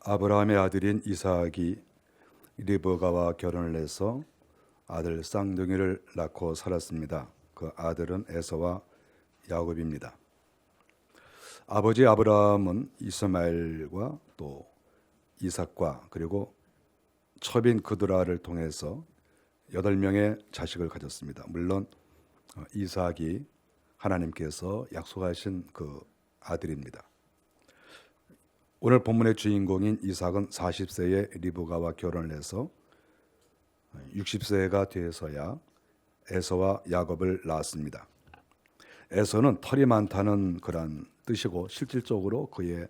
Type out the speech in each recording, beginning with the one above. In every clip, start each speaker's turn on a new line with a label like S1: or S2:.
S1: 아브라함의 아들인 이삭이 리브가와 결혼을 해서 아들 쌍둥이를 낳고 살았습니다. 그 아들은 에서와 야곱입니다. 아버지 아브라함은 이스마엘과 또 이삭과 그리고 첩인 그드라를 통해서 8명의 자식을 가졌습니다. 물론 이삭이 하나님께서 약속하신 그 아들입니다. 오늘 본문의 주인공인 이삭은 40세에 리브가와 결혼을 해서 60세가 되어서야 에서와 야곱을 낳았습니다. 에서는 털이 많다는 그런 뜻이고 실질적으로 그의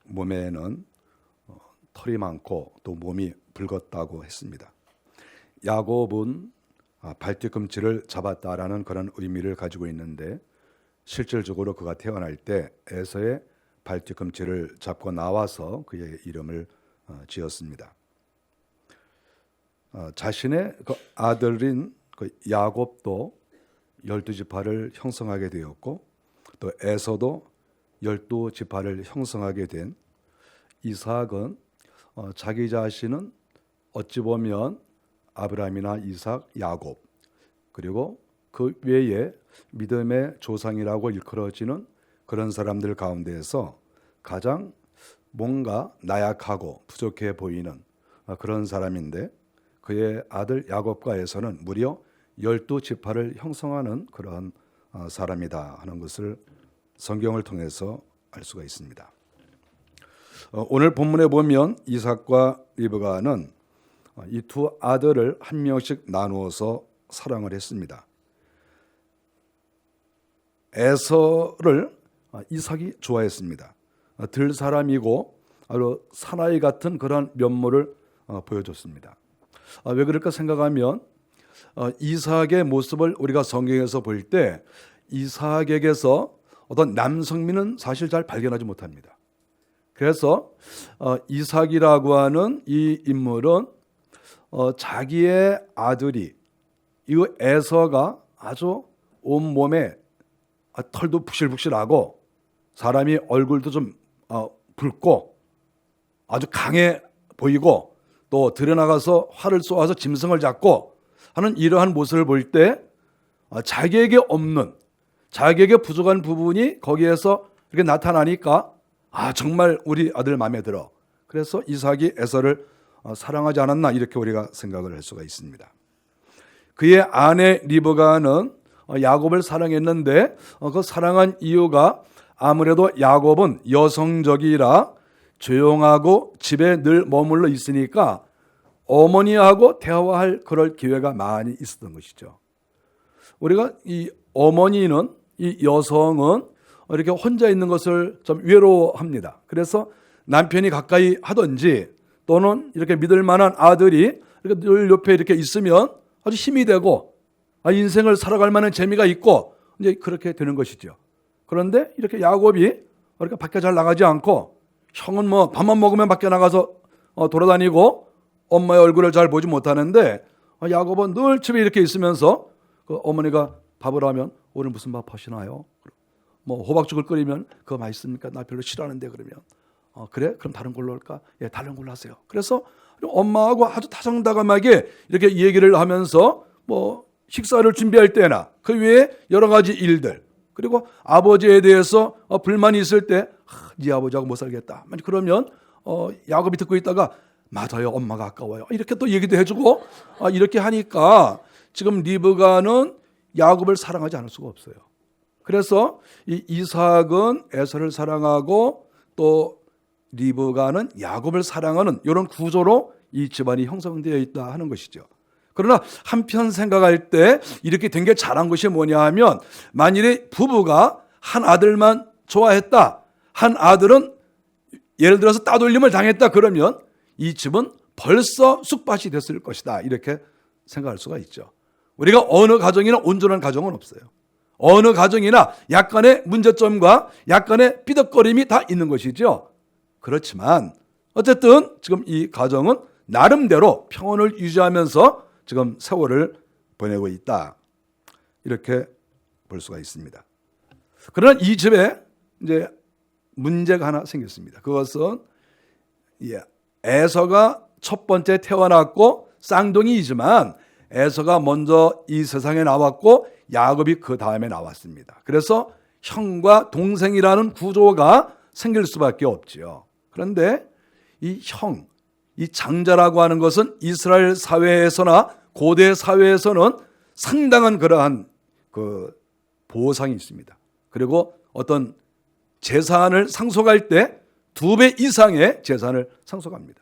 S1: 몸에는 털이 많고 또 몸이 붉었다고 했습니다. 야곱은 발뒤꿈치를 잡았다라는 그런 의미를 가지고 있는데 실질적으로 그가 태어날 때 에서의 발뒤꿈치를 잡고 나와서 그의 이름을 지었습니다. 자신의 그 아들인 그 야곱도 12지파를 형성하게 되었고 또 에서도 12지파를 형성하게 된 이삭은 자기 자신은 어찌 보면 아브라함이나 이삭, 야곱 그리고 그 외에 믿음의 조상이라고 일컬어지는 그런 사람들 가운데에서 가장 뭔가 나약하고 부족해 보이는 그런 사람인데 그의 아들 야곱과 에서는 무려 12지파를 형성하는 그런 사람이다 하는 것을 성경을 통해서 알 수가 있습니다. 오늘 본문에 보면 이삭과 리브가는 이 두 아들을 한 명씩 나누어서 사랑을 했습니다. 에서를 이삭이 좋아했습니다. 들 사람이고 아주 사나이 같은 그런 면모를 보여줬습니다. 왜 그럴까 생각하면 이삭의 모습을 우리가 성경에서 볼 때 이삭에게서 어떤 남성미는 사실 잘 발견하지 못합니다. 그래서 이삭이라고 하는 이 인물은 자기의 아들이 이 에서가 아주 온몸에 털도 북실북실하고 사람이 얼굴도 좀 붉고 아주 강해 보이고 또 들여나가서 활을 쏘아서 짐승을 잡고 하는 이러한 모습을 볼 때 자기에게 없는 자기에게 부족한 부분이 거기에서 이렇게 나타나니까 정말 우리 아들 마음에 들어. 그래서 이삭이 에서를 사랑하지 않았나 이렇게 우리가 생각을 할 수가 있습니다. 그의 아내 리브가는 야곱을 사랑했는데 그 사랑한 이유가 아무래도 야곱은 여성적이라 조용하고 집에 늘 머물러 있으니까 어머니하고 대화할 그럴 기회가 많이 있었던 것이죠. 우리가 이 어머니는 이 여성은 이렇게 혼자 있는 것을 좀 외로워합니다. 그래서 남편이 가까이 하든지 또는 이렇게 믿을 만한 아들이 이렇게 늘 옆에 이렇게 있으면 아주 힘이 되고 인생을 살아갈 만한 재미가 있고 이제 그렇게 되는 것이죠. 그런데 이렇게 야곱이 이렇게 밖에 잘 나가지 않고 형은 뭐 밥만 먹으면 밖에 나가서 돌아다니고 엄마의 얼굴을 잘 보지 못하는데 야곱은 늘 집에 이렇게 있으면서 그 어머니가 밥을 하면 오늘 무슨 밥 하시나요? 뭐 호박죽을 끓이면 그거 맛있습니까? 나 별로 싫어하는데 그러면 그래? 그럼 다른 걸로 할까? 예, 다른 걸로 하세요. 그래서 엄마하고 아주 다정다감하게 이렇게 얘기를 하면서 뭐 식사를 준비할 때나 그 외에 여러 가지 일들 그리고 아버지에 대해서 불만이 있을 때 네 아버지하고 못 살겠다. 그러면 야곱이 듣고 있다가 맞아요. 엄마가 아까워요. 이렇게 또 얘기도 해주고 이렇게 하니까 지금 리브가는 야곱을 사랑하지 않을 수가 없어요. 그래서 이 이삭은 에서를 사랑하고 또 리브가는 야곱을 사랑하는 이런 구조로 이 집안이 형성되어 있다 하는 것이죠. 그러나 한편 생각할 때 이렇게 된 게 잘한 것이 뭐냐 하면 만일에 부부가 한 아들만 좋아했다. 한 아들은 예를 들어서 따돌림을 당했다 그러면 이 집은 벌써 쑥밭이 됐을 것이다. 이렇게 생각할 수가 있죠. 우리가 어느 가정이나 온전한 가정은 없어요. 어느 가정이나 약간의 문제점과 약간의 삐덕거림이 다 있는 것이죠. 그렇지만 어쨌든 지금 이 가정은 나름대로 평온을 유지하면서 지금 세월을 보내고 있다. 이렇게 볼 수가 있습니다. 그러나 이 집에 이제 문제가 하나 생겼습니다. 그것은 에서가 첫 번째 태어났고 쌍둥이이지만 에서가 먼저 이 세상에 나왔고 야곱이 그 다음에 나왔습니다. 그래서 형과 동생이라는 구조가 생길 수밖에 없지요. 그런데 이 형, 이 장자라고 하는 것은 이스라엘 사회에서나 고대 사회에서는 상당한 그러한 그 보상이 있습니다. 그리고 어떤 재산을 상속할 때 2배 이상의 재산을 상속합니다.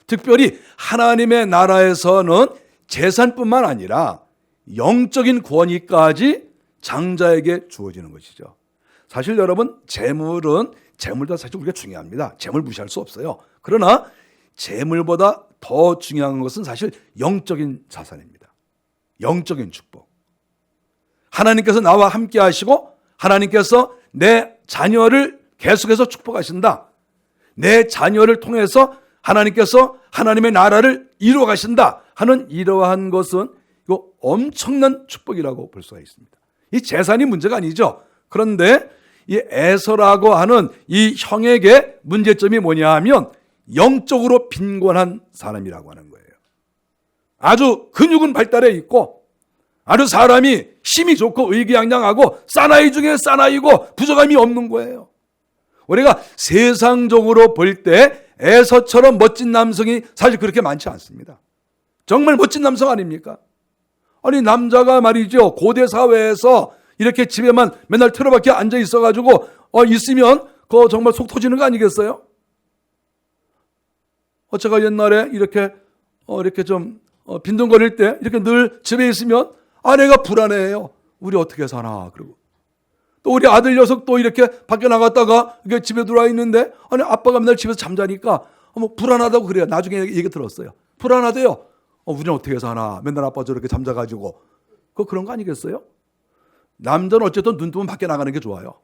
S1: 특별히 하나님의 나라에서는 재산뿐만 아니라 영적인 권위까지 장자에게 주어지는 것이죠. 사실 여러분, 재물도 사실 우리가 중요합니다. 재물 무시할 수 없어요. 그러나 재물보다 더 중요한 것은 사실 영적인 자산입니다. 영적인 축복. 하나님께서 나와 함께 하시고 하나님께서 내 자녀를 계속해서 축복하신다. 내 자녀를 통해서 하나님께서 하나님의 나라를 이루어 가신다 하는 이러한 것은 이거 엄청난 축복이라고 볼 수가 있습니다. 이 재산이 문제가 아니죠. 그런데 이 에서라고 하는 이 형에게 문제점이 뭐냐 하면 영적으로 빈곤한 사람이라고 하는 거예요. 아주 근육은 발달해 있고 아주 사람이 힘이 좋고 의기양양하고 사나이 중에 사나이고 부족함이 없는 거예요. 우리가 세상적으로 볼 때 에서처럼 멋진 남성이 사실 그렇게 많지 않습니다. 정말 멋진 남성 아닙니까? 아니 남자가 말이죠, 고대 사회에서 이렇게 집에만 맨날 틀어박혀 앉아 있어가지고 있으면 그거 정말 속 터지는 거 아니겠어요? 제가 옛날에 이렇게 좀 빈둥거릴 때 이렇게 늘 집에 있으면 아내가 불안해해요. 우리 어떻게 사나. 그리고 또 우리 아들 녀석도 이렇게 밖에 나갔다가 이렇게 집에 들어와 있는데 아니 아빠가 맨날 집에서 잠자니까 불안하다고 그래요. 나중에 얘기 들었어요. 불안하대요. 우리는 어떻게 사나. 맨날 아빠 저렇게 잠자가지고. 그런 거 아니겠어요? 남자는 어쨌든 눈 뜨면 밖에 나가는 게 좋아요.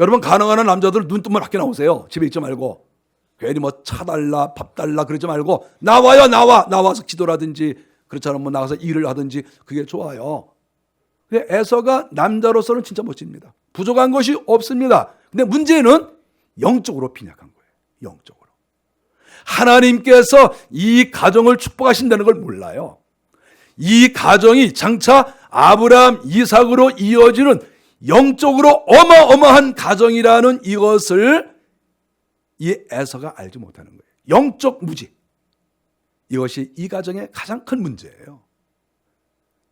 S1: 여러분 가능한 한 남자들 눈 뜨면 밖에 나오세요. 집에 있지 말고. 괜히 차 달라 밥 달라 그러지 말고 나와서 기도라든지 그렇지 않으면 나가서 일을 하든지 그게 좋아요. 에서가 남자로서는 진짜 멋집니다. 부족한 것이 없습니다. 근데 문제는 영적으로 빈약한 거예요. 영적으로. 하나님께서 이 가정을 축복하신다는 걸 몰라요. 이 가정이 장차 아브라함, 이삭으로 이어지는 영적으로 어마어마한 가정이라는 이것을 이 에서가 알지 못하는 거예요. 영적 무지. 이것이 이 가정의 가장 큰 문제예요.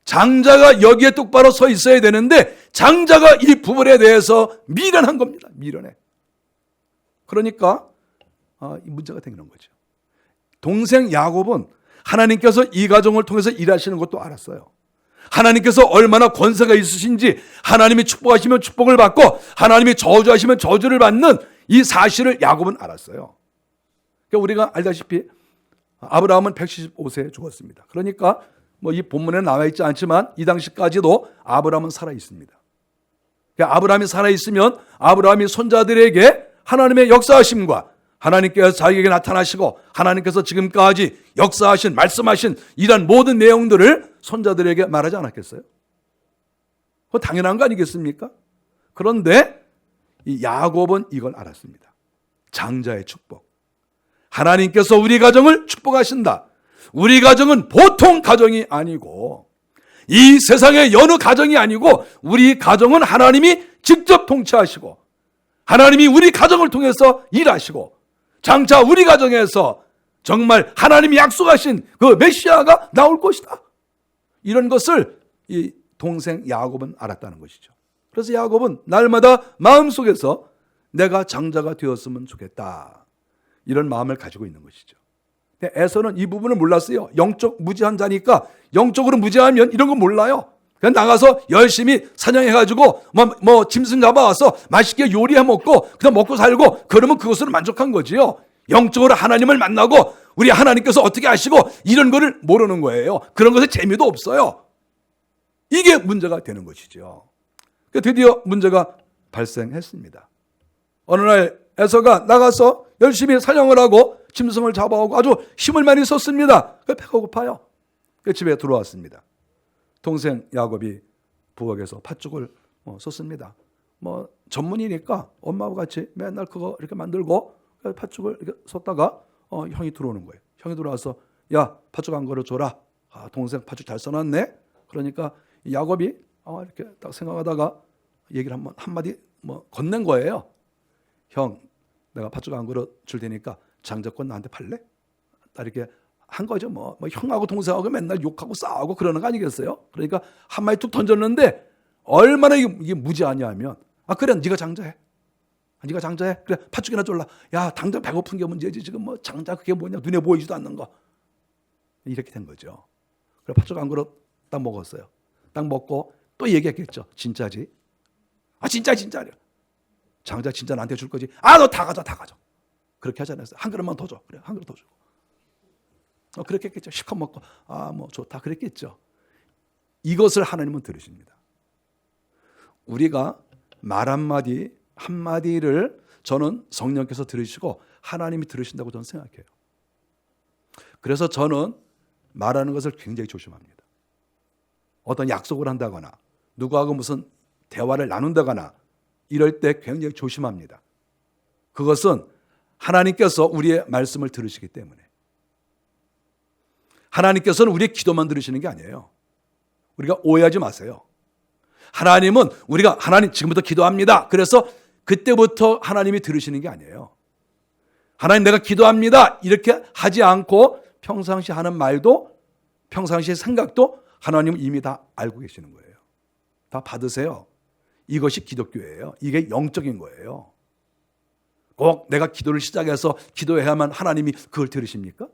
S1: 장자가 여기에 똑바로 서 있어야 되는데 장자가 이 부분에 대해서 미련한 겁니다. 미련해. 그러니까 이 문제가 생기는 거죠. 동생 야곱은 하나님께서 이 가정을 통해서 일하시는 것도 알았어요. 하나님께서 얼마나 권세가 있으신지, 하나님이 축복하시면 축복을 받고 하나님이 저주하시면 저주를 받는 이 사실을 야곱은 알았어요. 그러니까 우리가 알다시피 아브라함은 175세에 죽었습니다. 그러니까 이 본문에 나와 있지 않지만 이 당시까지도 아브라함은 살아 있습니다. 그러니까 아브라함이 살아 있으면 아브라함이 손자들에게 하나님의 역사하심과 하나님께서 자기에게 나타나시고 하나님께서 지금까지 역사하신 말씀하신 이런 모든 내용들을 손자들에게 말하지 않았겠어요? 그거 당연한 거 아니겠습니까? 그런데 이 야곱은 이걸 알았습니다. 장자의 축복. 하나님께서 우리 가정을 축복하신다. 우리 가정은 보통 가정이 아니고 이 세상의 여느 가정이 아니고 우리 가정은 하나님이 직접 통치하시고 하나님이 우리 가정을 통해서 일하시고 장차 우리 가정에서 정말 하나님이 약속하신 그 메시아가 나올 것이다. 이런 것을 이 동생 야곱은 알았다는 것이죠. 그래서 야곱은 날마다 마음속에서 내가 장자가 되었으면 좋겠다. 이런 마음을 가지고 있는 것이죠. 에서는 이 부분을 몰랐어요. 영적 무지한 자니까 영적으로 무지하면 이런 거 몰라요. 그냥 나가서 열심히 사냥해가지고 짐승 잡아와서 맛있게 요리해 먹고 그냥 먹고 살고 그러면 그것으로 만족한 거지요. 영적으로 하나님을 만나고 우리 하나님께서 어떻게 하시고 이런 거를 모르는 거예요. 그런 것에 재미도 없어요. 이게 문제가 되는 것이죠. 드디어 문제가 발생했습니다. 어느 날 에서가 나가서 열심히 사냥을 하고 짐승을 잡아오고 아주 힘을 많이 썼습니다. 배가 고파요. 집에 들어왔습니다. 동생 야곱이 부엌에서 팥죽을 썼습니다. 전문이니까 엄마와 같이 맨날 그거 이렇게 만들고 팥죽을 이렇게 쏟다가 형이 들어오는 거예요. 형이 들어와서 야, 팥죽 한 그릇 줘라. 동생 팥죽 잘 써놨네. 그러니까 야곱이 이렇게 딱 생각하다가 얘기를 한마디 건넨 거예요. 형, 내가 팥죽 한 그릇 줄 테니까 장자권 나한테 팔래? 이렇게 한 거죠. 뭐 형하고 동생하고 맨날 욕하고 싸우고 그러는 거 아니겠어요? 그러니까 한마디 툭 던졌는데 얼마나 이게 무지하냐면 그래, 네가 장자해. 네가 장자해. 그래, 팥죽이나 쫄라. 야, 당장 배고픈 게 문제지. 지금 장자 그게 뭐냐? 눈에 보이지도 않는 거. 이렇게 된 거죠. 그래, 팥죽 한 그릇 딱 먹었어요. 딱 먹고 또 얘기했겠죠. 진짜지? 진짜. 장자 진짜 나한테 줄 거지? 너 다 가져. 그렇게 하지 않았어요. 한 그릇만 더 줘. 그래, 한 그릇 더 주고. 그렇게 했겠죠. 실컷 먹고 좋다 그랬겠죠. 이것을 하나님은 들으십니다. 우리가 말 한마디를 저는 성령께서 들으시고 하나님이 들으신다고 저는 생각해요. 그래서 저는 말하는 것을 굉장히 조심합니다. 어떤 약속을 한다거나 누구하고 무슨 대화를 나눈다거나 이럴 때 굉장히 조심합니다. 그것은 하나님께서 우리의 말씀을 들으시기 때문에. 하나님께서는 우리의 기도만 들으시는 게 아니에요. 우리가 오해하지 마세요. 하나님은 우리가 하나님 지금부터 기도합니다. 그래서 그때부터 하나님이 들으시는 게 아니에요. 하나님 내가 기도합니다. 이렇게 하지 않고 평상시 하는 말도 평상시의 생각도 하나님은 이미 다 알고 계시는 거예요. 다 받으세요. 이것이 기독교예요. 이게 영적인 거예요. 꼭 내가 기도를 시작해서 기도해야만 하나님이 그걸 들으십니까?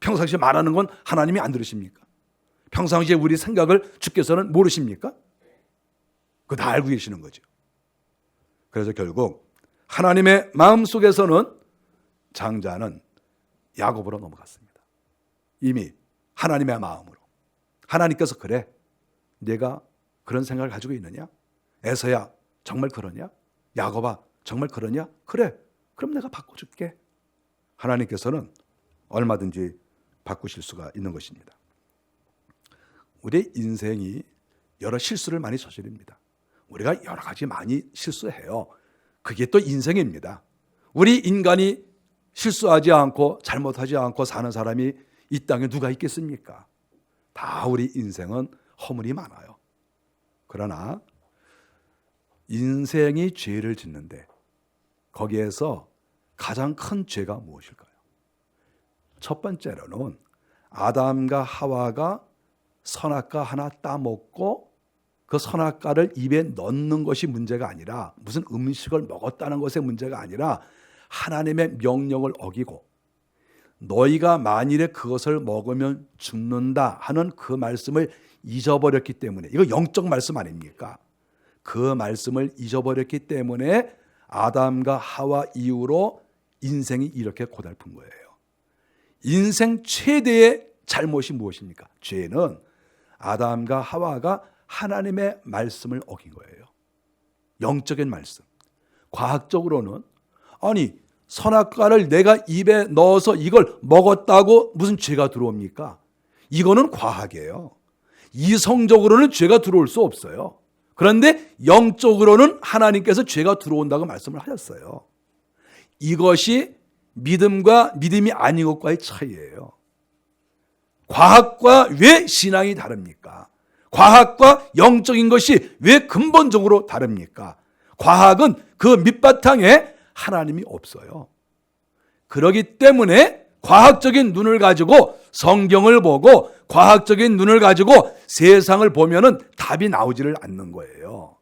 S1: 평상시에 말하는 건 하나님이 안 들으십니까? 평상시에 우리 생각을 주께서는 모르십니까? 그거 다 알고 계시는 거죠. 그래서 결국 하나님의 마음속에서는 장자는 야곱으로 넘어갔습니다. 이미 하나님의 마음으로. 하나님께서 그래, 내가 그런 생각을 가지고 있느냐? 에서야 정말 그러냐? 야곱아 정말 그러냐? 그래, 그럼 내가 바꿔줄게. 하나님께서는 얼마든지 바꾸실 수가 있는 것입니다. 우리의 인생이 여러 실수를 많이 저지릅니다. 우리가 여러 가지 많이 실수해요. 그게 또 인생입니다. 우리 인간이 실수하지 않고 잘못하지 않고 사는 사람이 이 땅에 누가 있겠습니까? 다 우리 인생은 허물이 많아요. 그러나 인생이 죄를 짓는데 거기에서 가장 큰 죄가 무엇일까요? 첫 번째로는 아담과 하와가 선악과 하나 따먹고 그 선악과를 입에 넣는 것이 문제가 아니라 무슨 음식을 먹었다는 것의 문제가 아니라 하나님의 명령을 어기고 너희가 만일에 그것을 먹으면 죽는다 하는 그 말씀을 잊어버렸기 때문에, 이거 영적 말씀 아닙니까? 그 말씀을 잊어버렸기 때문에 아담과 하와 이후로 인생이 이렇게 고달픈 거예요. 인생 최대의 잘못이 무엇입니까? 죄는 아담과 하와가 하나님의 말씀을 어긴 거예요. 영적인 말씀. 과학적으로는 선악과를 내가 입에 넣어서 이걸 먹었다고 무슨 죄가 들어옵니까? 이거는 과학이에요. 이성적으로는 죄가 들어올 수 없어요. 그런데 영적으로는 하나님께서 죄가 들어온다고 말씀을 하셨어요. 이것이 믿음과 믿음이 아닌 것과의 차이예요. 과학과 왜 신앙이 다릅니까? 과학과 영적인 것이 왜 근본적으로 다릅니까? 과학은 그 밑바탕에 하나님이 없어요. 그렇기 때문에 과학적인 눈을 가지고 성경을 보고 과학적인 눈을 가지고 세상을 보면은 답이 나오지를 않는 거예요.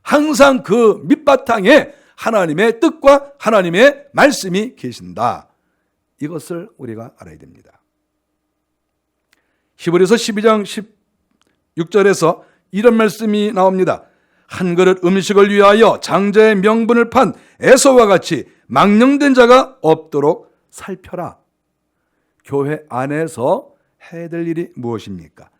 S1: 항상 그 밑바탕에 하나님의 뜻과 하나님의 말씀이 계신다. 이것을 우리가 알아야 됩니다. 히브리서 12장 16절에서 이런 말씀이 나옵니다. 한 그릇 음식을 위하여 장자의 명분을 판 에서와 같이 망령된 자가 없도록 살펴라. 교회 안에서 해야 될 일이 무엇입니까?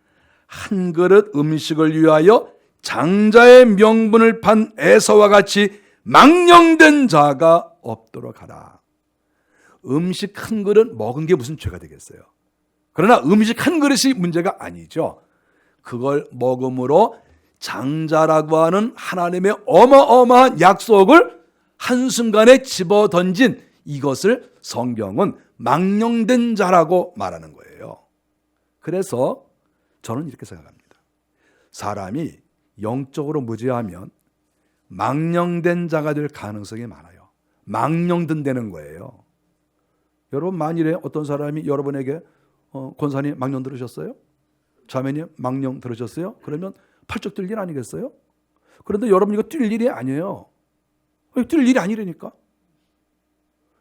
S1: 한 그릇 음식을 위하여 장자의 명분을 판 에서와 같이 망령된 자가 없도록 하라. 음식 한 그릇 먹은 게 무슨 죄가 되겠어요? 그러나 음식 한 그릇이 문제가 아니죠. 그걸 먹음으로 장자라고 하는 하나님의 어마어마한 약속을 한순간에 집어던진 이것을 성경은 망령된 자라고 말하는 거예요. 그래서 저는 이렇게 생각합니다. 사람이 영적으로 무지하면 망령된 자가 될 가능성이 많아요. 망령된다는 거예요. 여러분, 만일에 어떤 사람이 여러분에게 권사님 망령 들으셨어요? 자매님 망령 들으셨어요? 그러면 팔쩍 뛸 일 아니겠어요? 그런데 여러분, 이거 뛸 일이 아니에요. 뛸 일이 아니라니까.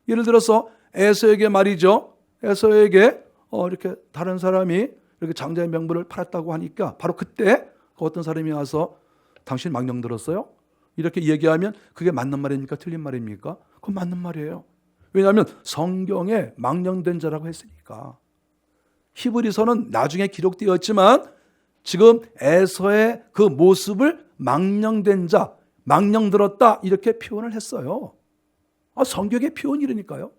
S1: 예를 들어서 에서에게 말이죠. 에서에게 이렇게 다른 사람이 이렇게 장자의 명분을 팔았다고 하니까 바로 그때 어떤 사람이 와서 당신 망령 들었어요? 이렇게 얘기하면 그게 맞는 말입니까? 틀린 말입니까? 그건 맞는 말이에요. 왜냐하면 성경에 망령된 자라고 했으니까. 히브리서는 나중에 기록되었지만 지금 에서의 그 모습을 망령된 자, 망령 들었다 이렇게 표현을 했어요. 성경의 표현이라니까요.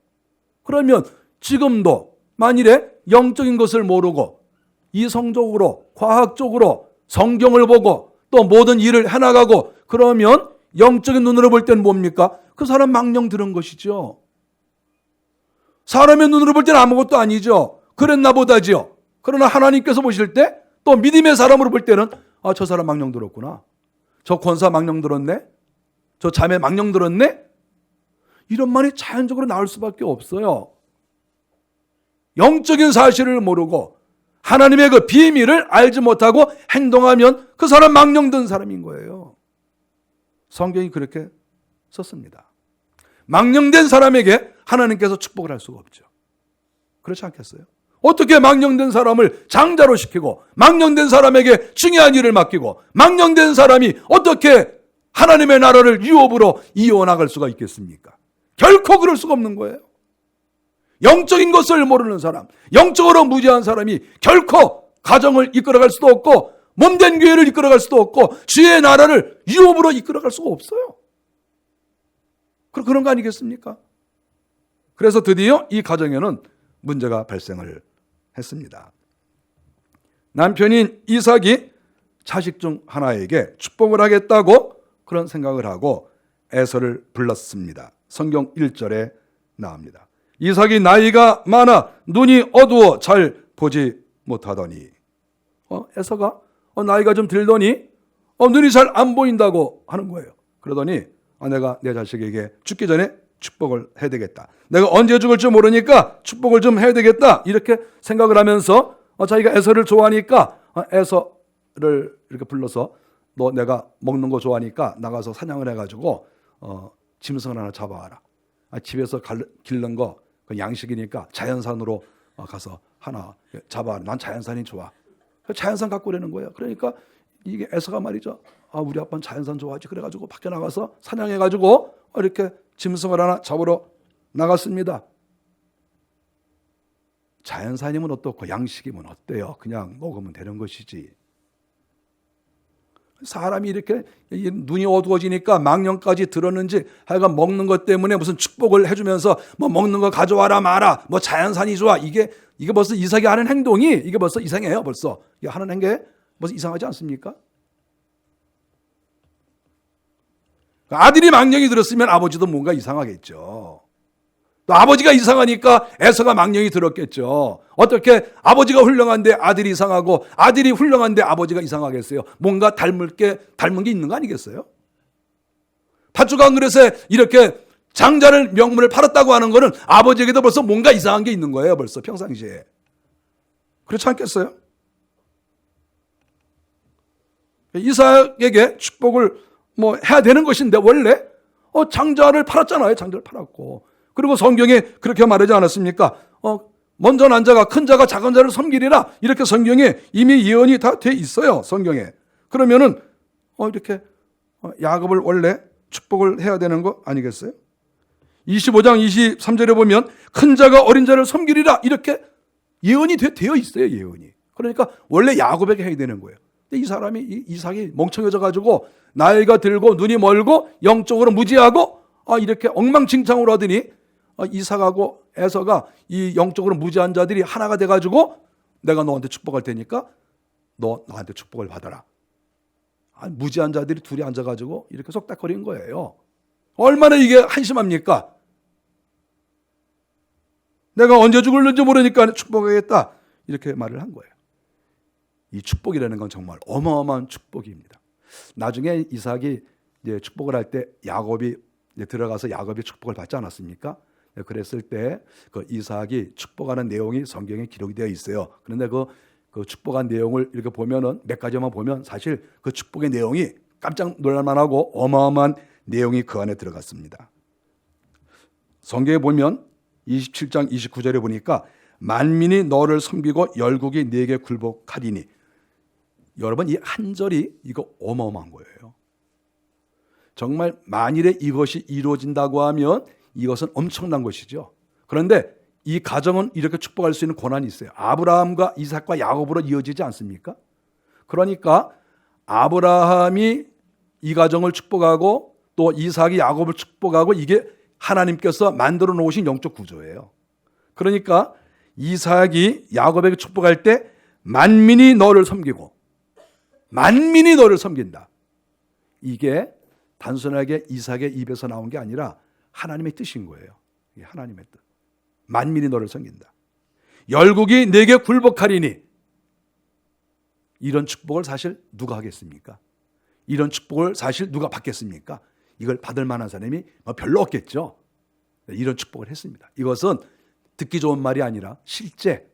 S1: 그러면 지금도 만일에 영적인 것을 모르고 이성적으로 과학적으로 성경을 보고 또 모든 일을 해나가고 그러면 영적인 눈으로 볼 때는 뭡니까? 그 사람 망령 들은 것이죠. 사람의 눈으로 볼 때는 아무것도 아니죠. 그랬나 보다지요. 그러나 하나님께서 보실 때 또 믿음의 사람으로 볼 때는 저 사람 망령 들었구나. 저 권사 망령 들었네. 저 자매 망령 들었네. 이런 말이 자연적으로 나올 수밖에 없어요. 영적인 사실을 모르고 하나님의 그 비밀을 알지 못하고 행동하면 그 사람 망령된 사람인 거예요. 성경이 그렇게 썼습니다. 망령된 사람에게 하나님께서 축복을 할 수가 없죠. 그렇지 않겠어요? 어떻게 망령된 사람을 장자로 시키고 망령된 사람에게 중요한 일을 맡기고 망령된 사람이 어떻게 하나님의 나라를 유업으로 이어나갈 수가 있겠습니까? 결코 그럴 수가 없는 거예요. 영적인 것을 모르는 사람, 영적으로 무지한 사람이 결코 가정을 이끌어갈 수도 없고 몸된 교회를 이끌어갈 수도 없고 주의 나라를 유업으로 이끌어갈 수가 없어요. 그런 거 아니겠습니까? 그래서 드디어 이 가정에는 문제가 발생을 했습니다. 남편인 이삭이 자식 중 하나에게 축복을 하겠다고 그런 생각을 하고 에서를 불렀습니다. 성경 1절에 나옵니다. 이삭이 나이가 많아 눈이 어두워 잘 보지 못하더니 에서가 나이가 좀 들더니 눈이 잘 안 보인다고 하는 거예요. 그러더니 내가 내 자식에게 죽기 전에 축복을 해야 되겠다. 내가 언제 죽을지 모르니까 축복을 좀 해야 되겠다. 이렇게 생각을 하면서 자기가 에서를 좋아하니까 에서를 이렇게 불러서 너 내가 먹는 거 좋아하니까 나가서 사냥을 해가지고 짐승을 하나 잡아와라. 집에서 기른 거 양식이니까 자연산으로 가서 하나 잡아와라. 난 자연산이 좋아. 자연산 갖고 오라는 거예요. 그러니까 이게 에서가 말이죠. 우리 아빠는 자연산 좋아하지. 그래가지고 밖에 나가서 사냥해가지고 이렇게 짐승을 하나 잡으러 나갔습니다. 자연산이면 어떻고 양식이면 어때요? 그냥 먹으면 되는 것이지. 사람이 이렇게 눈이 어두워지니까 망령까지 들었는지 하여간 먹는 것 때문에 무슨 축복을 해주면서 뭐 먹는 거 가져와라 마라 뭐 자연산이 좋아 이게 벌써 이삭이 하는 행동이 이게 벌써 이상해요. 벌써 이게 하는 행동이 벌써 이상하지 않습니까? 아들이 망령이 들었으면 아버지도 뭔가 이상하겠죠. 또 아버지가 이상하니까 에서가 망령이 들었겠죠. 어떻게 아버지가 훌륭한데 아들이 이상하고 아들이 훌륭한데 아버지가 이상하겠어요? 뭔가 닮은 게 있는 거 아니겠어요? 팥죽 한 그릇에 이렇게 장자를 명분을 팔았다고 하는 거는 아버지에게도 벌써 뭔가 이상한 게 있는 거예요. 벌써 평상시에. 그렇지 않겠어요? 이삭에게 축복을 해야 되는 것인데 원래 장자를 팔았잖아요. 장자를 팔았고. 그리고 성경에 그렇게 말하지 않았습니까? 먼저 난 자가 큰 자가 작은 자를 섬기리라. 이렇게 성경에 이미 예언이 다 돼 있어요. 성경에. 그러면은 이렇게 야곱을 원래 축복을 해야 되는 거 아니겠어요? 25장 23절에 보면 큰 자가 어린 자를 섬기리라. 이렇게 예언이 되어 있어요. 예언이. 그러니까 원래 야곱에게 해야 되는 거예요. 근데 이 사람이 이삭이 멍청해져 가지고 나이가 들고 눈이 멀고 영적으로 무지하고 이렇게 엉망진창으로 하더니 이삭하고 에서가 이 영적으로 무지한 자들이 하나가 돼가지고 내가 너한테 축복할 테니까 너 나한테 축복을 받아라. 무지한 자들이 둘이 앉아가지고 이렇게 속닥거린 거예요. 얼마나 이게 한심합니까? 내가 언제 죽을는지 모르니까 축복하겠다. 이렇게 말을 한 거예요. 이 축복이라는 건 정말 어마어마한 축복입니다. 나중에 이삭이 이제 축복을 할 때 야곱이 이제 들어가서 야곱이 축복을 받지 않았습니까? 그랬을 때 그 이삭이 축복하는 내용이 성경에 기록이 되어 있어요. 그런데 그 축복한 내용을 이렇게 보면은 몇 가지만 보면 사실 그 축복의 내용이 깜짝 놀랄만하고 어마어마한 내용이 그 안에 들어갔습니다. 성경에 보면 27장 29절에 보니까 만민이 너를 섬기고 열국이 네게 굴복하리니. 여러분, 이 한 절이 이거 어마어마한 거예요. 정말 만일에 이것이 이루어진다고 하면 이것은 엄청난 것이죠. 그런데 이 가정은 이렇게 축복할 수 있는 권한이 있어요. 아브라함과 이삭과 야곱으로 이어지지 않습니까? 그러니까 아브라함이 이 가정을 축복하고 또 이삭이 야곱을 축복하고 이게 하나님께서 만들어 놓으신 영적 구조예요. 그러니까 이삭이 야곱에게 축복할 때 만민이 너를 섬기고 만민이 너를 섬긴다. 이게 단순하게 이삭의 입에서 나온 게 아니라 하나님의 뜻인 거예요. 이게 하나님의 뜻. 만민이 너를 섬긴다. 열국이 네게 굴복하리니. 이런 축복을 사실 누가 하겠습니까? 이런 축복을 사실 누가 받겠습니까? 이걸 받을 만한 사람이 별로 없겠죠. 이런 축복을 했습니다. 이것은 듣기 좋은 말이 아니라 실제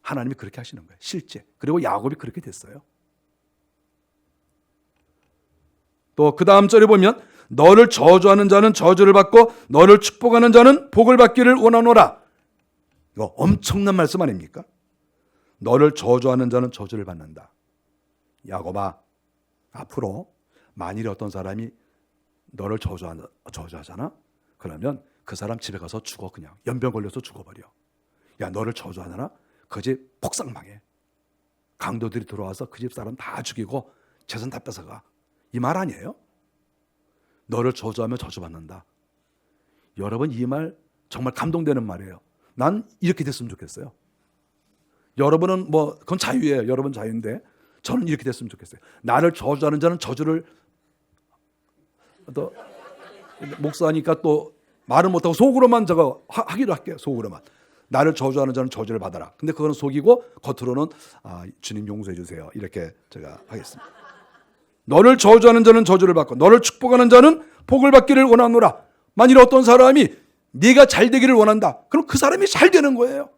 S1: 하나님이 그렇게 하시는 거예요. 실제. 그리고 야곱이 그렇게 됐어요. 또 그 다음 절에 보면 너를 저주하는 자는 저주를 받고 너를 축복하는 자는 복을 받기를 원하노라. 이거 엄청난 말씀 아닙니까? 너를 저주하는 자는 저주를 받는다. 야곱아, 앞으로 만일에 어떤 사람이 너를 저주하잖아? 그러면 그 사람 집에 가서 죽어. 그냥 연병 걸려서 죽어버려. 야, 너를 저주하잖아? 그 집 폭삭망해. 강도들이 들어와서 그 집 사람 다 죽이고 재산 다 뺏어가. 이 말 아니에요? 너를 저주하면 저주받는다. 여러분, 이 말 정말 감동되는 말이에요. 난 이렇게 됐으면 좋겠어요. 여러분은 그건 자유예요. 여러분 자유인데 저는 이렇게 됐으면 좋겠어요. 나를 저주하는 자는 저주를, 또 목사니까 또 말을 못하고 속으로만 저거 하기로 할게요. 속으로만. 나를 저주하는 자는 저주를 받아라. 근데 그거는 속이고 겉으로는 주님 용서해 주세요. 이렇게 제가 하겠습니다. 너를 저주하는 자는 저주를 받고 너를 축복하는 자는 복을 받기를 원하노라. 만일 어떤 사람이 네가 잘 되기를 원한다. 그럼 그 사람이 잘 되는 거예요.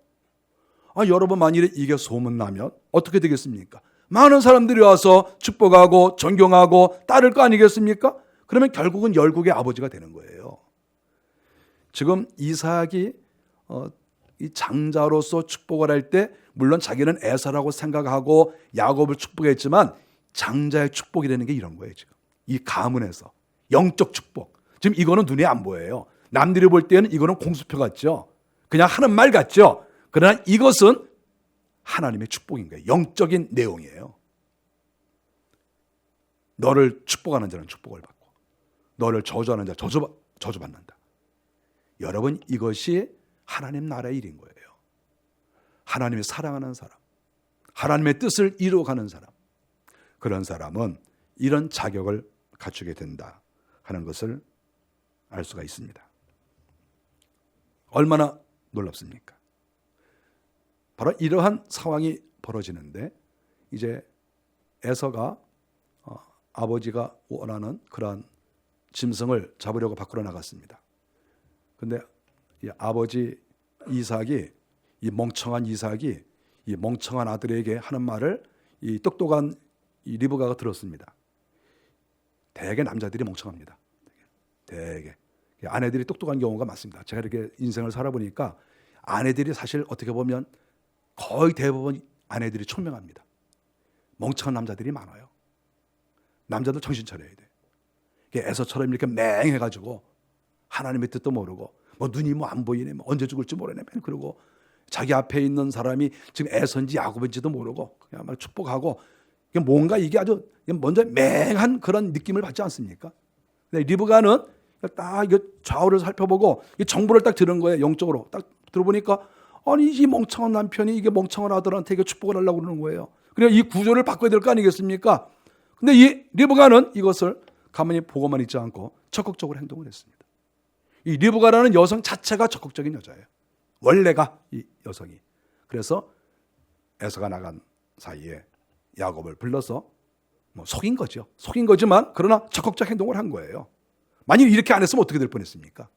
S1: 여러분, 만일에 이게 소문나면 어떻게 되겠습니까? 많은 사람들이 와서 축복하고 존경하고 따를 거 아니겠습니까? 그러면 결국은 열국의 아버지가 되는 거예요. 지금 이삭이 이 장자로서 축복을 할 때 물론 자기는 에사라고 생각하고 야곱을 축복했지만 장자의 축복이라는 게 이런 거예요. 지금 이 가문에서 영적 축복. 지금 이거는 눈에 안 보여요. 남들이 볼 때는 이거는 공수표 같죠. 그냥 하는 말 같죠. 그러나 이것은 하나님의 축복인 거예요. 영적인 내용이에요. 너를 축복하는 자는 축복을 받고 너를 저주하는 자 저주받는다. 여러분, 이것이 하나님 나라의 일인 거예요. 하나님이 사랑하는 사람, 하나님의 뜻을 이루어가는 사람, 그런 사람은 이런 자격을 갖추게 된다 하는 것을 알 수가 있습니다. 얼마나 놀랍습니까? 바로 이러한 상황이 벌어지는데 이제 에서가 아버지가 원하는 그러한 짐승을 잡으려고 밖으로 나갔습니다. 그런데 이 아버지 이삭이, 이 멍청한 이삭이 이 멍청한 아들에게 하는 말을 이 똑똑한 이 리브가가 들었습니다. 대개 남자들이 멍청합니다. 대개 아내들이 똑똑한 경우가 많습니다. 제가 이렇게 인생을 살아보니까 아내들이 사실 어떻게 보면 거의 대부분 아내들이 총명합니다. 멍청한 남자들이 많아요. 남자들 정신 차려야 돼. 에서처럼 이렇게 맹해가지고 하나님의 뜻도 모르고 눈이 안 보이네, 언제 죽을지 모르네, 그러고 자기 앞에 있는 사람이 지금 에서인지 야곱인지도 모르고 그냥 막 축복하고 뭔가 이게 아주 먼저 맹한 그런 느낌을 받지 않습니까? 근데 리브가는 딱 이거 좌우를 살펴보고 이 정보를 딱 들은 거예요. 영적으로 딱 들어보니까 아니 이 멍청한 남편이 이게 멍청한 아들한테 이게 축복을 하려고 그러는 거예요. 그래 이 구조를 바꿔야 될 거 아니겠습니까? 근데 이 리브가는 이것을 가만히 보고만 있지 않고 적극적으로 행동을 했습니다. 이 리브가라는 여성 자체가 적극적인 여자예요. 원래가 이 여성이. 그래서 에서가 나간 사이에 야곱을 불러서 뭐 속인 거죠. 속인 거지만 그러나 적극적 행동을 한 거예요. 만일 이렇게 안 했으면 어떻게 될 뻔했습니까?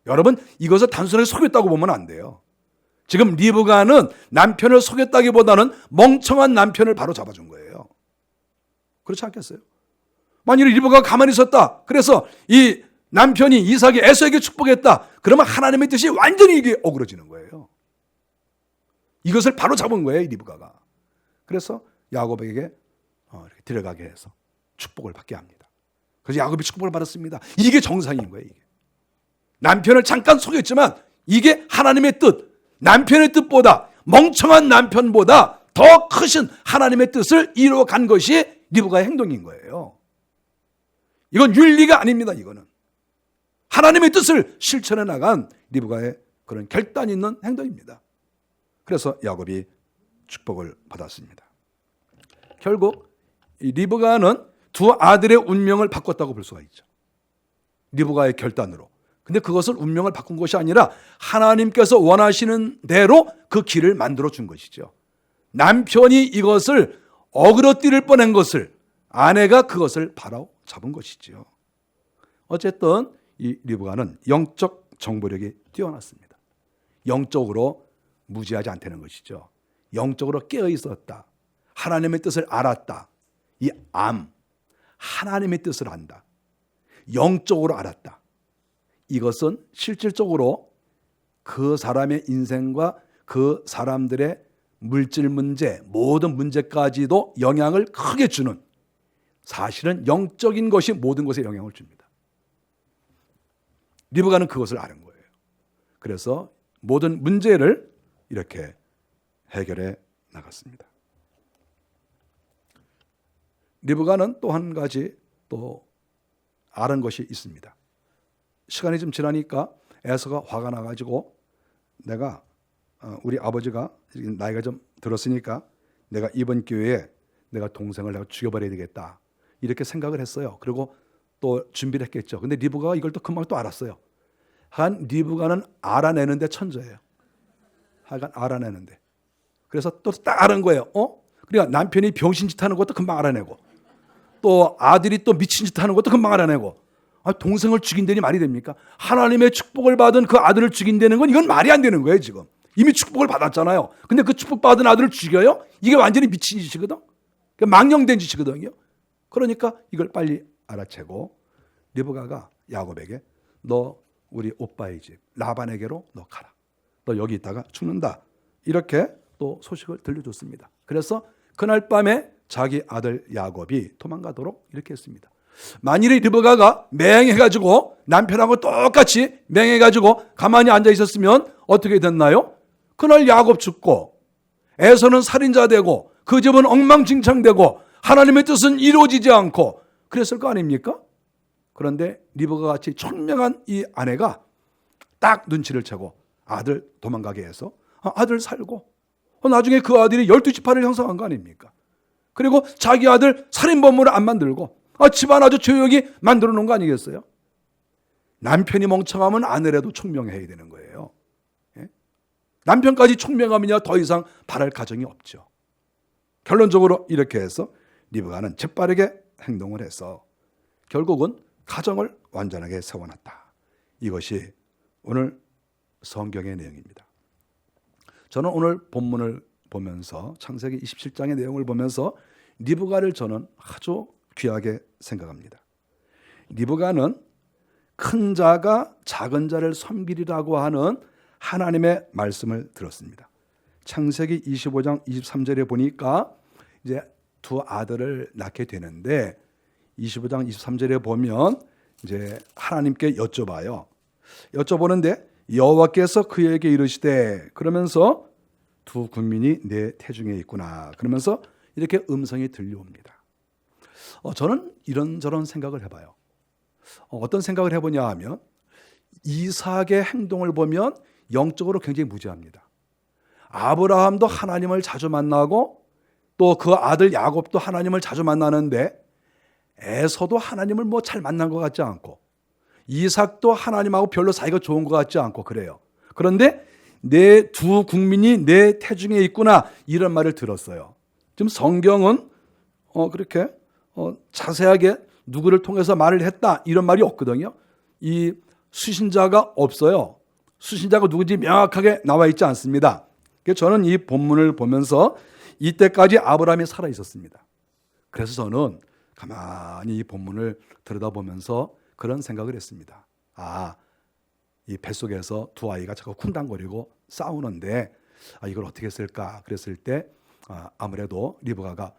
S1: 여러분, 이것을 단순하게 속였다고 보면 안 돼요. 지금 리브가는 남편을 속였다기보다는 멍청한 남편을 바로 잡아준 거예요. 그렇지 않겠어요? 만일 리브가가 가만히 있었다, 그래서 이 남편이 이삭이 에서에게 축복했다, 그러면 하나님의 뜻이 완전히 이게 어그러지는 거예요. 이것을 바로 잡은 거예요, 이 리브가가. 그래서 야곱에게 이렇게 들어가게 해서 축복을 받게 합니다. 그래서 야곱이 축복을 받았습니다. 이게 정상인 거예요. 이게. 남편을 잠깐 속였지만 이게 하나님의 뜻, 남편의 뜻보다, 멍청한 남편보다 더 크신 하나님의 뜻을 이루어간 것이 리브가의 행동인 거예요. 이건 윤리가 아닙니다. 이거는 하나님의 뜻을 실천해 나간 리브가의 그런 결단 있는 행동입니다. 그래서 야곱이 축복을 받았습니다. 결국 이 리브가는 두 아들의 운명을 바꿨다고 볼 수가 있죠. 리브가의 결단으로. 근데 그것을 운명을 바꾼 것이 아니라 하나님께서 원하시는 대로 그 길을 만들어 준 것이죠. 남편이 이것을 어그러뜨릴 뻔한 것을 아내가 그것을 바로 잡은 것이죠. 어쨌든 이 리브가는 영적 정보력이 뛰어났습니다. 영적으로 무지하지 않다는 것이죠. 영적으로 깨어 있었다. 하나님의 뜻을 알았다. 이 하나님의 뜻을 안다. 영적으로 알았다. 이것은 실질적으로 그 사람의 인생과 그 사람들의 물질 문제, 모든 문제까지도 영향을 크게 주는, 사실은 영적인 것이 모든 것에 영향을 줍니다. 리브가는 그것을 아는 거예요. 그래서 모든 문제를 이렇게 해결해 나갔습니다. 리브가는 또 한 가지 또 아는 것이 있습니다. 시간이 좀 지나니까 에서가 화가 나가지고 내가 우리 아버지가 나이가 좀 들었으니까 내가 이번 기회에 내가 동생을 내가 죽여버려야 되겠다, 이렇게 생각을 했어요. 그리고 또 준비를 했겠죠. 근데 리브가가 이걸 또 금방 또 알았어요. 한 리브가는 알아내는데 천재예요. 하여간 알아내는데. 그래서 또 딱 아는 거예요. 그러니까 남편이 병신짓 하는 것도 금방 알아내고, 또 아들이 또 미친 짓 하는 것도 금방 알아내고. 동생을 죽인다니 말이 됩니까? 하나님의 축복을 받은 그 아들을 죽인다는 건 이건 말이 안 되는 거예요. 지금 이미 축복을 받았잖아요. 근데 그 축복받은 아들을 죽여요? 이게 완전히 미친 짓이거든. 망령된 짓이거든요. 그러니까 이걸 빨리 알아채고 리브가가 야곱에게 너 우리 오빠의 집 라반에게로 너 가라. 너 여기 있다가 죽는다. 이렇게 또 소식을 들려줬습니다. 그래서 그날 밤에 자기 아들 야곱이 도망가도록 이렇게 했습니다. 만일에 리브가가 맹해가지고 남편하고 똑같이 맹해가지고 가만히 앉아 있었으면 어떻게 됐나요? 그날 야곱 죽고 에서는 살인자 되고 그 집은 엉망진창되고 하나님의 뜻은 이루어지지 않고 그랬을 거 아닙니까? 그런데 리브가 같이 총명한 이 아내가 딱 눈치를 채고 아들 도망가게 해서 아들 살고 나중에 그 아들이 12지파를 형성한 거 아닙니까? 그리고 자기 아들 살인범으로 안 만들고 집안 아주 조용히 만들어 놓은 거 아니겠어요? 남편이 멍청하면 아내라도 총명해야 되는 거예요. 예? 남편까지 총명하면야 더 이상 바랄 가정이 없죠. 결론적으로 이렇게 해서 리브가는 재빠르게 행동을 해서 결국은 가정을 완전하게 세워놨다. 이것이 오늘 성경의 내용입니다. 저는 오늘 본문을 보면서 창세기 27장의 내용을 보면서 리브가를 저는 아주 귀하게 생각합니다. 리브가는 큰 자가 작은 자를 섬기리라고 하는 하나님의 말씀을 들었습니다. 창세기 25장 23절에 보니까 이제 두 아들을 낳게 되는데 25장 23절에 보면 이제 하나님께 여쭤보는데 여호와께서 그에게 이르시되 그러면서 두 군민이 내 태중에 있구나 그러면서 이렇게 음성이 들려옵니다. 저는 이런저런 생각을 해봐요. 어떤 생각을 해보냐 하면 이삭의 행동을 보면 영적으로 굉장히 무지합니다. 아브라함도 하나님을 자주 만나고 또 그 아들 야곱도 하나님을 자주 만나는데 에서도 하나님을 뭐 잘 만난 것 같지 않고 이삭도 하나님하고 별로 사이가 좋은 것 같지 않고 그래요. 그런데 내 두 국민이 내 태중에 있구나, 이런 말을 들었어요. 지금 성경은 그렇게 자세하게 누구를 통해서 말을 했다 이런 말이 없거든요. 이 수신자가 없어요. 수신자가 누군지 명확하게 나와 있지 않습니다. 그래서 저는 이 본문을 보면서 이때까지 아브라함이 살아 있었습니다. 그래서 저는 가만히 이 본문을 들여다보면서 그런 생각을 했습니다. 이 뱃속에서 두 아이가 자꾸 쿵당거리고 싸우는데 이걸 어떻게 했을까? 그랬을 때 아무래도 리브가가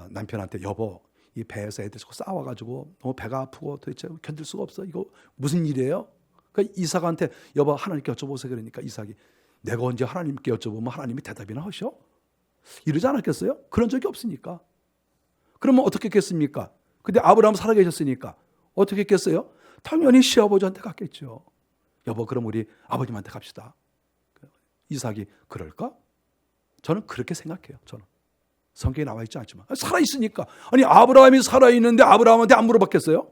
S1: 남편한테, 여보, 이 배에서 애들 자꾸 싸워가지고 너무 배가 아프고 도대체 견딜 수가 없어. 이거 무슨 일이에요? 그러니까 이삭한테, 여보, 하나님께 여쭤보세요. 그러니까 이삭이, 내가 언제 하나님께 여쭤보면 하나님이 대답이나 하셔? 이러지 않았겠어요? 그런 적이 없으니까. 그러면 어떻게 했겠습니까? 근데 아브라함 살아계셨으니까 어떻게 했겠어요? 당연히 시아버지한테 갔겠죠. 여보, 그럼 우리 아버님한테 갑시다. 이삭이 그럴까? 저는 그렇게 생각해요. 저는 성경에 나와 있지 않지만 살아있으니까. 아니, 아브라함이 살아있는데 아브라함한테 안 물어봤겠어요?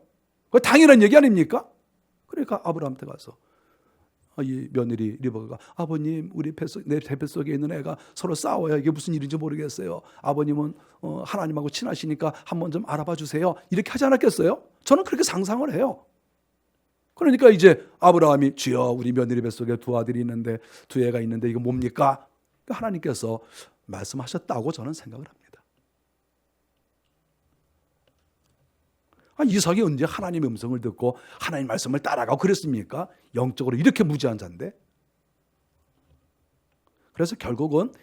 S1: 그거 당연한 얘기 아닙니까? 그러니까 아브라함한테 가서 이 며느리 리브가가, 아버님, 우리 내 뱃속에 있는 애가 서로 싸워요. 이게 무슨 일인지 모르겠어요. 아버님은 하나님하고 친하시니까 한번 좀 알아봐 주세요. 이렇게 하지 않았겠어요? 저는 그렇게 상상을 해요. 그러니까 이제 아브라함이, 주여, 우리 며느리 뱃속에 두 아들이 있는데, 두 애가 있는데 이거 뭡니까? 하나님께서 말씀하셨다고 저는 생각을 합니다. 이삭이 언제 하나님의 음성을 듣고 하나님 말씀을 따라가고 그랬습니까? 영적으로 이렇게 무지한 자인데. 그래서 결국은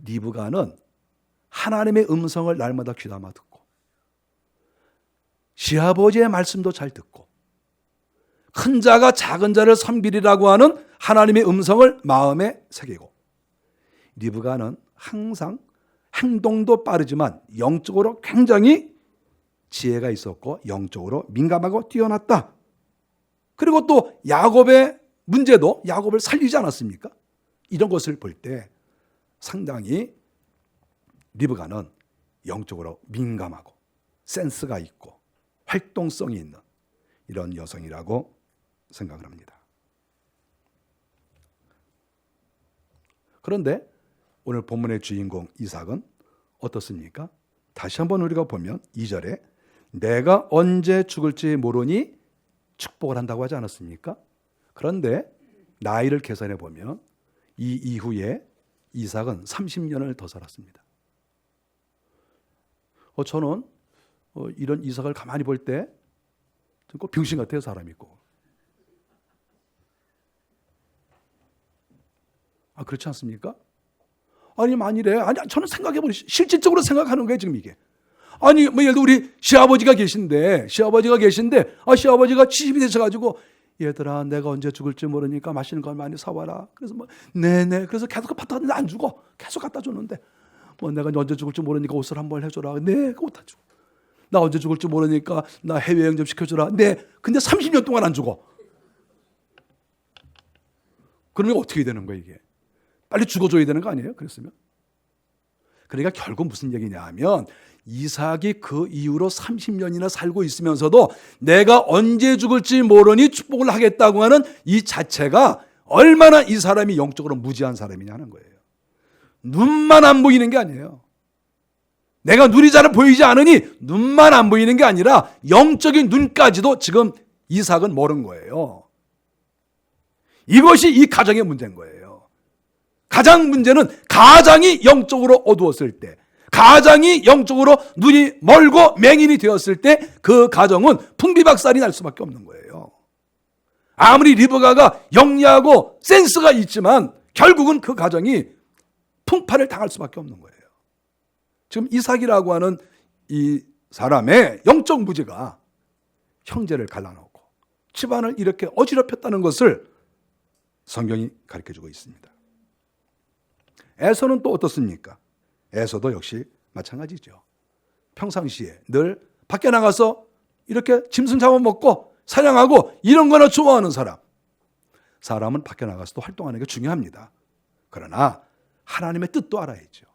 S1: 리브가는 하나님의 음성을 날마다 귀담아 듣고, 시아버지의 말씀도 잘 듣고, 큰 자가 작은 자를 섬기리라고 하는 하나님의 음성을 마음에 새기고, 리브가는 항상 행동도 빠르지만 영적으로 굉장히 지혜가 있었고 영적으로 민감하고 뛰어났다. 그리고 또 야곱의 문제도 야곱을 살리지 않았습니까? 이런 것을 볼 때 상당히 리브가는 영적으로 민감하고 센스가 있고 활동성이 있는 이런 여성이라고 생각을 합니다. 그런데 오늘 본문의 주인공 이삭은 어떻습니까? 다시 한번 우리가 보면 2절에 내가 언제 죽을지 모르니 축복을 한다고 하지 않았습니까? 그런데 나이를 계산해 보면 이 이후에 이삭은 30년을 더 살았습니다. 저는 이런 이삭을 가만히 볼 때 꼭 병신 같아요, 사람이 있고. 그렇지 않습니까? 아니, 만일에, 저는 생각해보니 실질적으로 생각하는 거예요, 지금 이게. 예를 들어 우리 시아버지가 계신데 시아버지가 70이 되셔가지고, 얘들아, 내가 언제 죽을지 모르니까 맛있는 걸 많이 사와라. 그래서 네네. 그래서 계속 갖다 줬는데 안 주고, 계속 갖다 줬는데, 내가 언제 죽을지 모르니까 옷을 한 벌 해줘라. 네, 옷 안 주고. 나 언제 죽을지 모르니까 나 해외여행 좀 시켜줘라. 네. 근데 30년 동안 안 주고. 그러면 어떻게 되는 거예요, 이게? 빨리 죽어줘야 되는 거 아니에요? 그랬으면. 그러니까 결국 무슨 얘기냐 하면, 이삭이 그 이후로 30년이나 살고 있으면서도 내가 언제 죽을지 모르니 축복을 하겠다고 하는 이 자체가 얼마나 이 사람이 영적으로 무지한 사람이냐는 거예요. 눈만 안 보이는 게 아니에요. 내가 눈이 잘 보이지 않으니 눈만 안 보이는 게 아니라 영적인 눈까지도 지금 이삭은 모른 거예요. 이것이 이 가정의 문제인 거예요. 가장 문제는 가장이 영적으로 어두웠을 때, 가장이 영적으로 눈이 멀고 맹인이 되었을 때 그 가정은 풍비박산이 날 수밖에 없는 거예요. 아무리 리브가가 영리하고 센스가 있지만 결국은 그 가정이 풍파를 당할 수밖에 없는 거예요. 지금 이삭이라고 하는 이 사람의 영적 무지가 형제를 갈라놓고 집안을 이렇게 어지럽혔다는 것을 성경이 가르쳐주고 있습니다. 에서는 또 어떻습니까? 에서도 역시 마찬가지죠. 평상시에 늘 밖에 나가서 이렇게 짐승 잡아먹고 사냥하고 이런 거나 좋아하는 사람. 사람은 밖에 나가서도 활동하는 게 중요합니다. 그러나 하나님의 뜻도 알아야죠.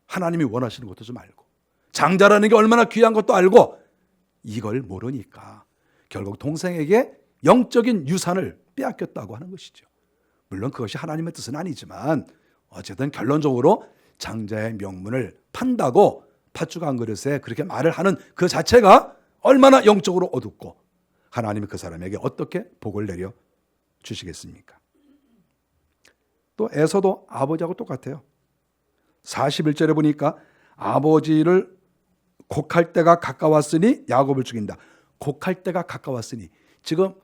S1: 하나님이 원하시는 것도 좀 알고, 장자라는 게 얼마나 귀한 것도 알고, 이걸 모르니까 결국 동생에게 영적인 유산을 빼앗겼다고 하는 것이죠. 물론 그것이 하나님의 뜻은 아니지만 어쨌든 결론적으로 장자의 명분을 판다고 팥죽 한 그릇에 그렇게 말을 하는 그 자체가 얼마나 영적으로 어둡고 하나님이 그 사람에게 어떻게 복을 내려 주시겠습니까? 또 에서도 아버지하고 똑같아요. 41절에 보니까 아버지를 곡할 때가 가까웠으니 야곱을 죽인다. 곡할 때가 가까웠으니, 지금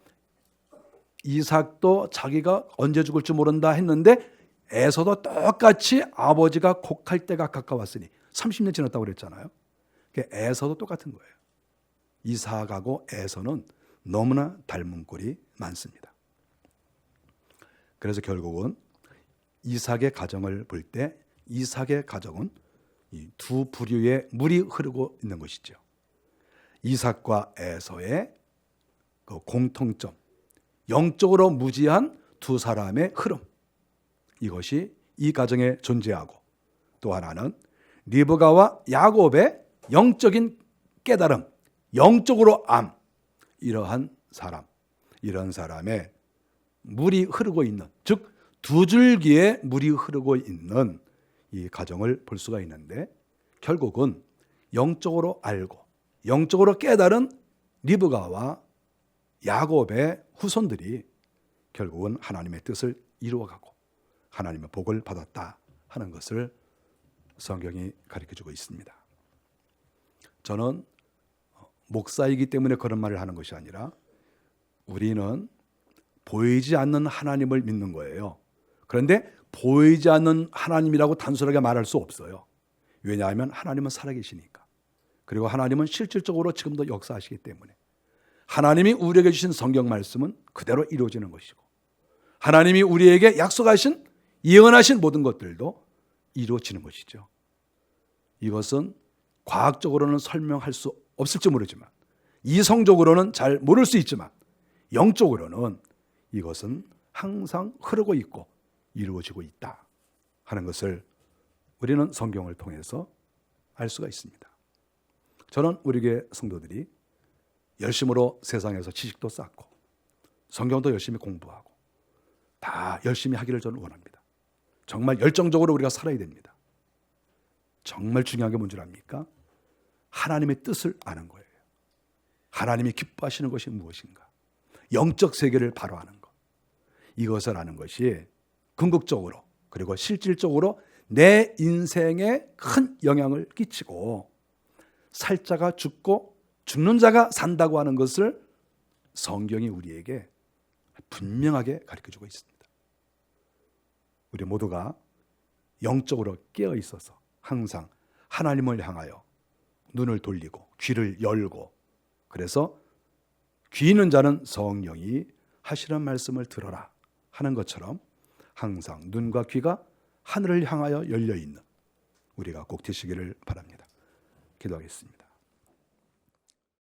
S1: 이삭도 자기가 언제 죽을지 모른다 했는데 에서도 똑같이 아버지가 곡할 때가 가까웠으니 30년 지났다고 그랬잖아요. 에서도 똑같은 거예요. 이삭하고 에서는 너무나 닮은 꼴이 많습니다. 그래서 결국은 이삭의 가정을 볼 때 이삭의 가정은 이 두 부류의 물이 흐르고 있는 것이죠. 이삭과 에서의 그 공통점, 영적으로 무지한 두 사람의 흐름, 이것이 이 가정에 존재하고, 또 하나는 리브가와 야곱의 영적인 깨달음, 영적으로 암, 이러한 사람, 이런 사람의 물이 흐르고 있는, 즉 두 줄기의 물이 흐르고 있는 이 가정을 볼 수가 있는데, 결국은 영적으로 알고 영적으로 깨달은 리브가와 야곱의 후손들이 결국은 하나님의 뜻을 이루어가고 하나님의 복을 받았다 하는 것을 성경이 가르쳐주고 있습니다. 저는 목사이기 때문에 그런 말을 하는 것이 아니라 우리는 보이지 않는 하나님을 믿는 거예요. 그런데 보이지 않는 하나님이라고 단순하게 말할 수 없어요. 왜냐하면 하나님은 살아계시니까. 그리고 하나님은 실질적으로 지금도 역사하시기 때문에 하나님이 우리에게 주신 성경 말씀은 그대로 이루어지는 것이고, 하나님이 우리에게 약속하신 예언하신 모든 것들도 이루어지는 것이죠. 이것은 과학적으로는 설명할 수 없을지 모르지만, 이성적으로는 잘 모를 수 있지만, 영적으로는 이것은 항상 흐르고 있고 이루어지고 있다 하는 것을 우리는 성경을 통해서 알 수가 있습니다. 저는 우리 교회 성도들이 열심으로 세상에서 지식도 쌓고 성경도 열심히 공부하고 다 열심히 하기를 저는 원합니다. 정말 열정적으로 우리가 살아야 됩니다. 정말 중요한 게 뭔 줄 압니까? 하나님의 뜻을 아는 거예요. 하나님이 기뻐하시는 것이 무엇인가? 영적 세계를 바로 아는 것. 이것을 아는 것이 궁극적으로 그리고 실질적으로 내 인생에 큰 영향을 끼치고, 살 자가 죽고 죽는 자가 산다고 하는 것을 성경이 우리에게 분명하게 가르쳐주고 있습니다. 우리 모두가 영적으로 깨어 있어서 항상 하나님을 향하여 눈을 돌리고 귀를 열고, 그래서 귀 있는 자는 성령이 하시는 말씀을 들어라 하는 것처럼 항상 눈과 귀가 하늘을 향하여 열려있는 우리가 꼭 되시기를 바랍니다. 기도하겠습니다.